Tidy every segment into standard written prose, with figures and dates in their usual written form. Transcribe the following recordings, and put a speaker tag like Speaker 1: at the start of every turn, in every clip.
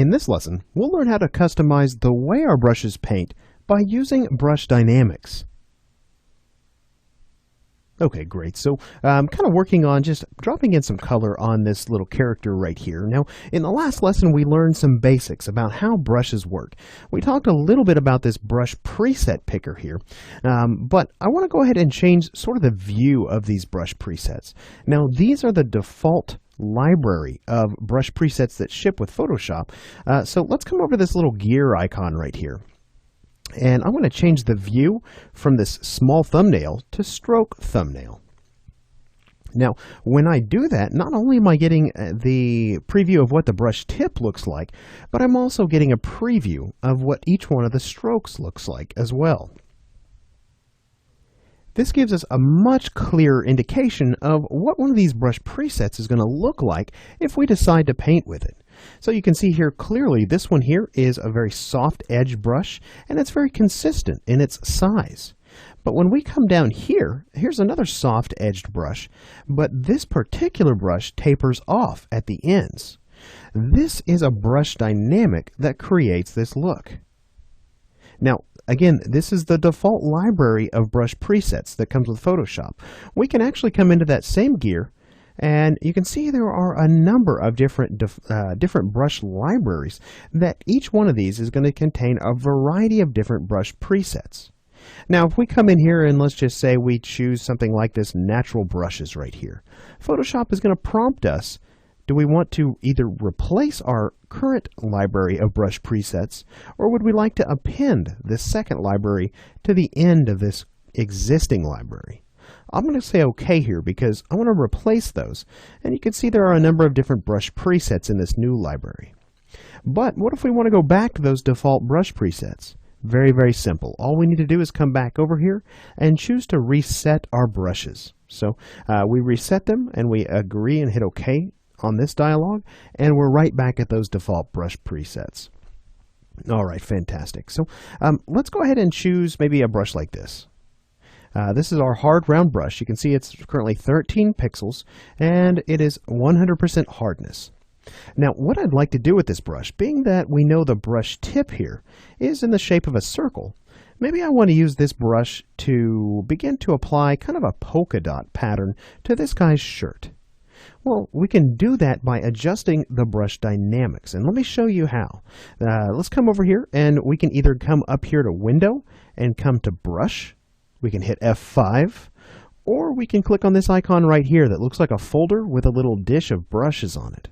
Speaker 1: In this lesson, we'll learn how to customize the way our brushes paint by using Brush Dynamics. Okay, great. So I'm kind of working on just dropping in some color on this little character right here. Now, in the last lesson, we learned some basics about how brushes work. We talked a little bit about this brush preset picker here, but I want to go ahead and change sort of the view of these brush presets. Now, these are the default library of brush presets that ship with Photoshop. So let's come over to this little gear icon right here. And I'm going to change the view from this small thumbnail to stroke thumbnail. Now, when I do that, not only am I getting the preview of what the brush tip looks like, but I'm also getting a preview of what each one of the strokes looks like as well. This gives us a much clearer indication of what one of these brush presets is going to look like if we decide to paint with it. So you can see here clearly this one here is a very soft edge brush, and it's very consistent in its size. But when we come down here, here's another soft edged brush, but this particular brush tapers off at the ends. This is a brush dynamic that creates this look. Now, again, this is the default library of brush presets that comes with Photoshop. We can actually come into that same gear, and you can see there are a number of different brush libraries that each one of these is going to contain a variety of different brush presets. Now, if we come in here and let's just say we choose something like this natural brushes right here, Photoshop is going to prompt us, do we want to either replace our current library of brush presets, or would we like to append this second library to the end of this existing library? I'm going to say OK here because I want to replace those. And you can see there are a number of different brush presets in this new library. But what if we want to go back to those default brush presets? Very, very simple. All we need to do is come back over here and choose to reset our brushes. So we reset them and we agree and hit OK on this dialog, and we're right back at those default brush presets. All right, fantastic. So let's go ahead and choose maybe a brush like this. This is our hard round brush. You can see it's currently 13 pixels and it is 100% hardness. Now, what I'd like to do with this brush, being that we know the brush tip here is in the shape of a circle, maybe I want to use this brush to begin to apply kind of a polka dot pattern to this guy's shirt. Well, we can do that by adjusting the brush dynamics, and let me show you how. Let's come over here and we can either come up here to Window and come to Brush. We can hit F5, or we can click on this icon right here that looks like a folder with a little dish of brushes on it.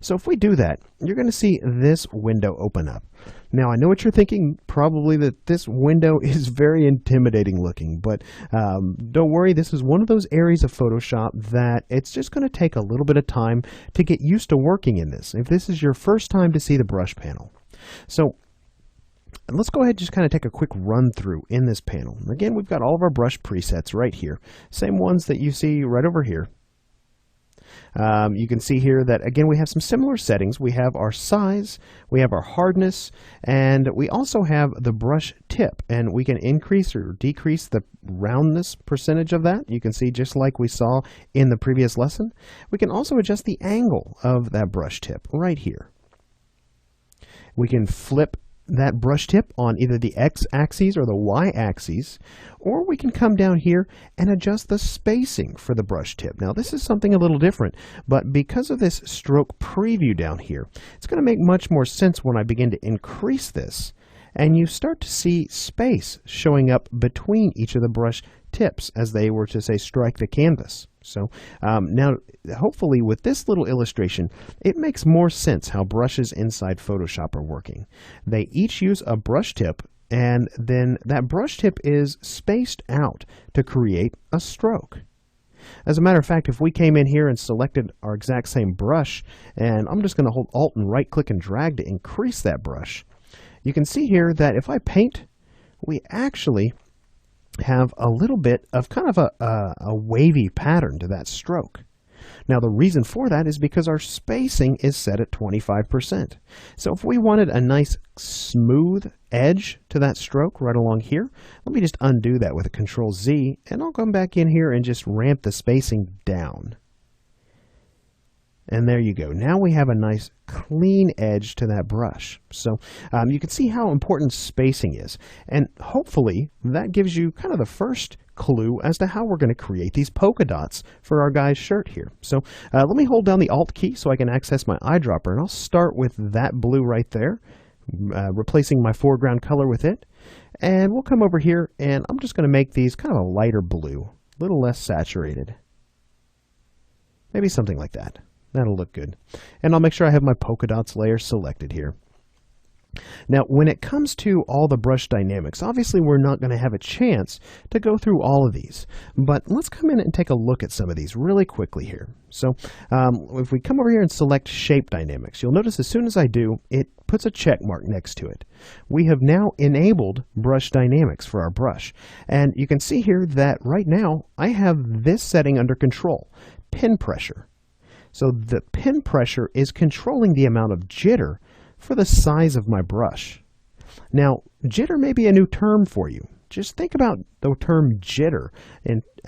Speaker 1: So if we do that, you're going to see this window open up. Now, I know what you're thinking, probably that this window is very intimidating looking, but don't worry, this is one of those areas of Photoshop that it's just going to take a little bit of time to get used to working in this, if this is your first time to see the brush panel. So let's go ahead and just kind of take a quick run through in this panel. Again, we've got all of our brush presets right here, same ones that you see right over here. You can see here that, again, we have some similar settings. We have our size, we have our hardness, and we also have the brush tip, and we can increase or decrease the roundness percentage of that. You can see just like we saw in the previous lesson. We can also adjust the angle of that brush tip right here. We can flip that brush tip on either the x-axis or the y-axis, or we can come down here and adjust the spacing for the brush tip. Now, this is something a little different, but because of this stroke preview down here, it's going to make much more sense when I begin to increase this, and you start to see space showing up between each of the brush tips as they were to, say, strike the canvas. So now, hopefully with this little illustration, it makes more sense how brushes inside Photoshop are working. They each use a brush tip, and then that brush tip is spaced out to create a stroke. As a matter of fact, if we came in here and selected our exact same brush, and I'm just going to hold Alt and right click and drag to increase that brush, you can see here that if I paint, we actually have a little bit of kind of a wavy pattern to that stroke. Now, the reason for that is because our spacing is set at 25%. So if we wanted a nice smooth edge to that stroke right along here, let me just undo that with a Control Z, and I'll come back in here and just ramp the spacing down. And there you go. Now we have a nice clean edge to that brush. So you can see how important spacing is. And hopefully that gives you kind of the first clue as to how we're going to create these polka dots for our guy's shirt here. So let me hold down the Alt key so I can access my eyedropper. And I'll start with that blue right there, replacing my foreground color with it. And we'll come over here and I'm just going to make these kind of a lighter blue, a little less saturated. Maybe something like that. That'll look good. And I'll make sure I have my polka dots layer selected here. Now, when it comes to all the brush dynamics, obviously we're not going to have a chance to go through all of these, but let's come in and take a look at some of these really quickly here. So if we come over here and select shape dynamics, you'll notice as soon as I do, it puts a check mark next to it. We have now enabled brush dynamics for our brush. And you can see here that right now I have this setting under control, pin pressure. So the pin pressure is controlling the amount of jitter for the size of my brush. Now, jitter may be a new term for you. Just think about the term jitter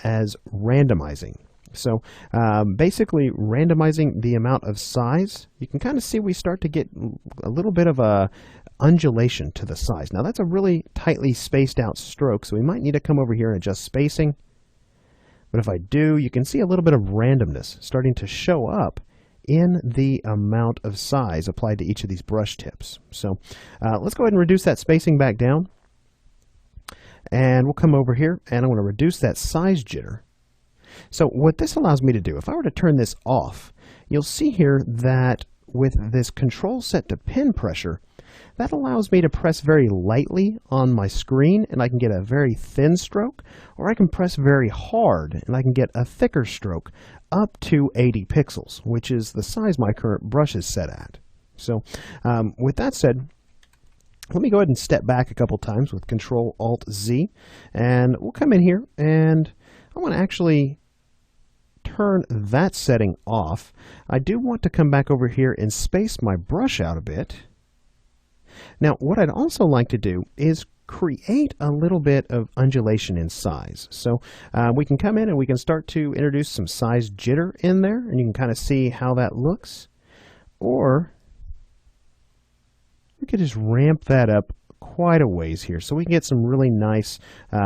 Speaker 1: as randomizing. So basically randomizing the amount of size, you can kind of see we start to get a little bit of a undulation to the size. Now that's a really tightly spaced out stroke, so we might need to come over here and adjust spacing. But if I do, you can see a little bit of randomness starting to show up in the amount of size applied to each of these brush tips. So let's go ahead and reduce that spacing back down. And we'll come over here and I'm going to reduce that size jitter. So what this allows me to do, if I were to turn this off, you'll see here that with this control set to pin pressure, that allows me to press very lightly on my screen and I can get a very thin stroke, or I can press very hard and I can get a thicker stroke up to 80 pixels, which is the size my current brush is set at. So with that said, let me go ahead and step back a couple times with Control Alt Z, and we'll come in here and I want to actually turn that setting off. I do want to come back over here and space my brush out a bit. Now, what I'd also like to do is create a little bit of undulation in size. So we can come in and we can start to introduce some size jitter in there, and you can kind of see how that looks. Or we could just ramp that up quite a ways here so we can get some really nice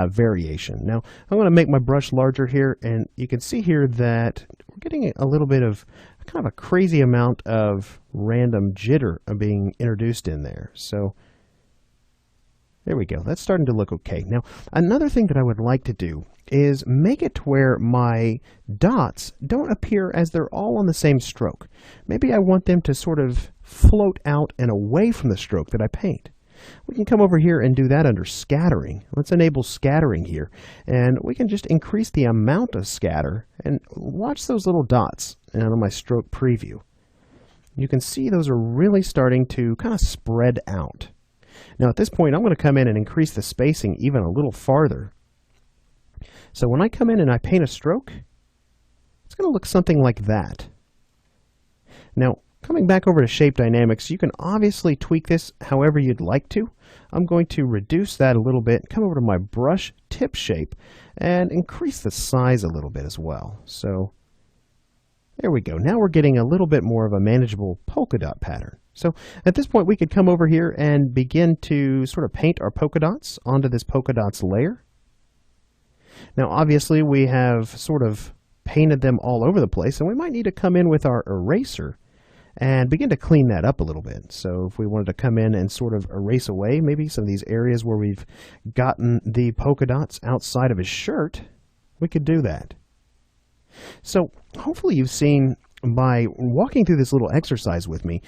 Speaker 1: variation. Now, I'm going to make my brush larger here, and you can see here that we're getting a little bit of kind of a crazy amount of random jitter being introduced in there. So there we go. That's starting to look okay. Now, another thing that I would like to do is make it to where my dots don't appear as they're all on the same stroke. Maybe I want them to sort of float out and away from the stroke that I paint. We can come over here and do that under scattering. Let's enable scattering here, and we can just increase the amount of scatter and watch those little dots on my stroke preview. You can see those are really starting to kind of spread out. Now at this point I'm going to come in and increase the spacing even a little farther. So when I come in and I paint a stroke, it's going to look something like that. Now coming back over to Shape Dynamics, you can obviously tweak this however you'd like to. I'm going to reduce that a little bit, come over to my brush tip shape, and increase the size a little bit as well. So there we go. Now we're getting a little bit more of a manageable polka dot pattern. So at this point we could come over here and begin to sort of paint our polka dots onto this polka dots layer. Now obviously we have sort of painted them all over the place, and we might need to come in with our eraser and begin to clean that up a little bit. So if we wanted to come in and sort of erase away maybe some of these areas where we've gotten the polka dots outside of his shirt, we could do that. So hopefully you've seen by walking through this little exercise with me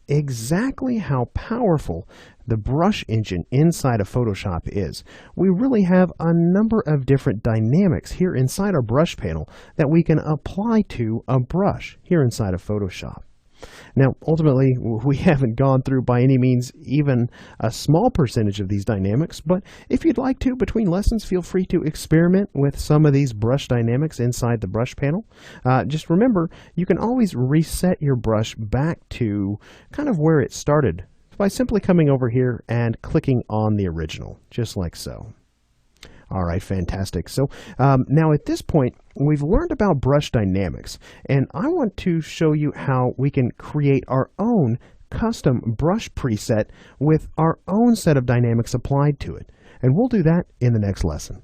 Speaker 1: exactly how powerful the brush engine inside of Photoshop is. We really have a number of different dynamics here inside our brush panel that we can apply to a brush here inside of Photoshop. Now, ultimately, we haven't gone through by any means even a small percentage of these dynamics, but if you'd like to, between lessons, feel free to experiment with some of these brush dynamics inside the brush panel. Just remember, you can always reset your brush back to kind of where it started by simply coming over here and clicking on the original, just like so. All right, fantastic. So now at this point, we've learned about brush dynamics, and I want to show you how we can create our own custom brush preset with our own set of dynamics applied to it. And we'll do that in the next lesson.